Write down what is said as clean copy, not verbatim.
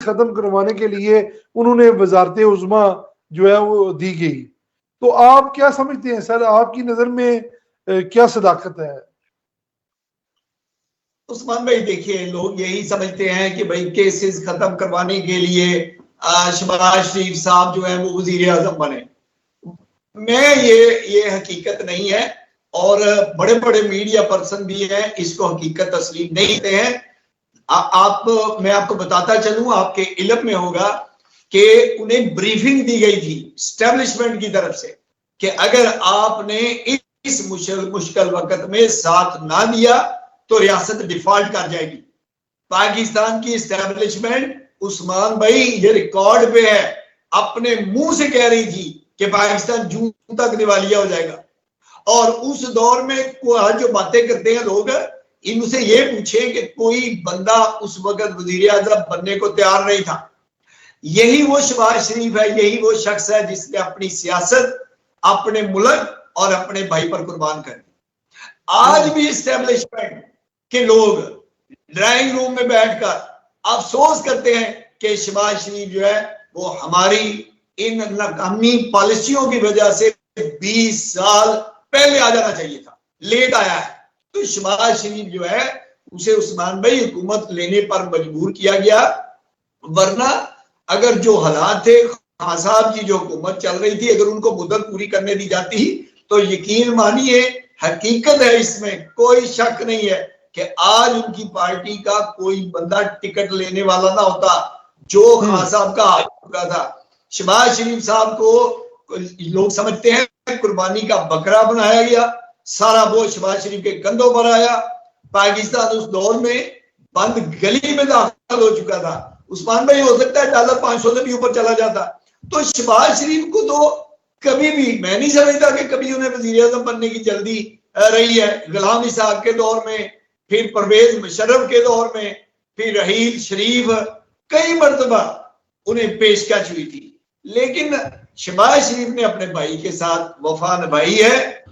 खत्म करवाने के लिए उन्होंने वजारत उज़्मा जो है वो दी गई। तो आप क्या समझते हैं सर, आपकी नजर में क्या सदाकत है? उस्मान भाई देखिए, लोग यही समझते हैं कि भाई केसेस खत्म करवाने के लिए शहबाज शरीफ साहब जो है वो वजीर आजम बने। मैं ये हकीकत नहीं है, और बड़े बड़े मीडिया पर्सन भी हैं इसको हकीकत तस्लीम नहीं देते हैं। मैं आपको बताता चलूं, आपके इल्म में होगा कि उन्हें ब्रीफिंग दी गई थी एस्टेब्लिशमेंट की तरफ से कि अगर आपने इस मुश्किल वक्त में साथ ना दिया तो रियासत डिफॉल्ट कर जाएगी। पाकिस्तान की एस्टेब्लिशमेंट, उस्मान भाई ये रिकॉर्ड पे है, अपने मुंह से कह रही थी कि पाकिस्तान जून तक दिवालिया हो जाएगा। और उस दौर में जो बातें करते हैं लोग, इनसे ये पूछे कि कोई बंदा उस वक्त वजीर आजम बनने को तैयार नहीं था। यही वो शहबाज शरीफ है, यही वो शख्स है जिसने अपनी सियासत अपने मुल्क और अपने भाई पर कुर्बान कर दी। आज भी एस्टेब्लिशमेंट के लोग ड्राइंग रूम में बैठकर अफसोस करते हैं कि शहबाज शरीफ जो है वो हमारी इन नाकामी पॉलिसियों की वजह से 20 साल पहले आ जाना चाहिए था, लेट आया है। तो शहबाज शरीफ जो है उसे उस्मान भाई हुकूमत लेने पर मजबूर किया गया, वरना अगर जो हालात थे, खान साहब की जो हुकूमत चल रही थी, अगर उनको मुद्दत पूरी करने दी जाती तो यकीन मानिए, हकीकत है, इसमें कोई शक नहीं है कि आज उनकी पार्टी का कोई बंदा टिकट लेने वाला ना होता जो खान साहब का आ चुका था। शहबाज शरीफ साहब को लोग समझते हैं कुर्बानी का बकरा बनाया गया, सारा बोझ शहबाज शरीफ के कंधों पर आया। पाकिस्तान उस दौर में बंद गली में दाखिल हो चुका था। उस्मान भाई हो सकता है $500 से भी ऊपर चला जाता। तो शहबाज शरीफ को तो कभी भी मैं नहीं समझता कि कभी उन्हें वजीर आजम बनने की जल्दी रही है। गुलाम इसहाक के दौर में, फिर परवेज मुशर्रफ के दौर में, फिर रहील शरीफ, कई मरतबा उन्हें पेशकश हुई थी, लेकिन शहबाज शरीफ ने अपने भाई के साथ वफा निभाई है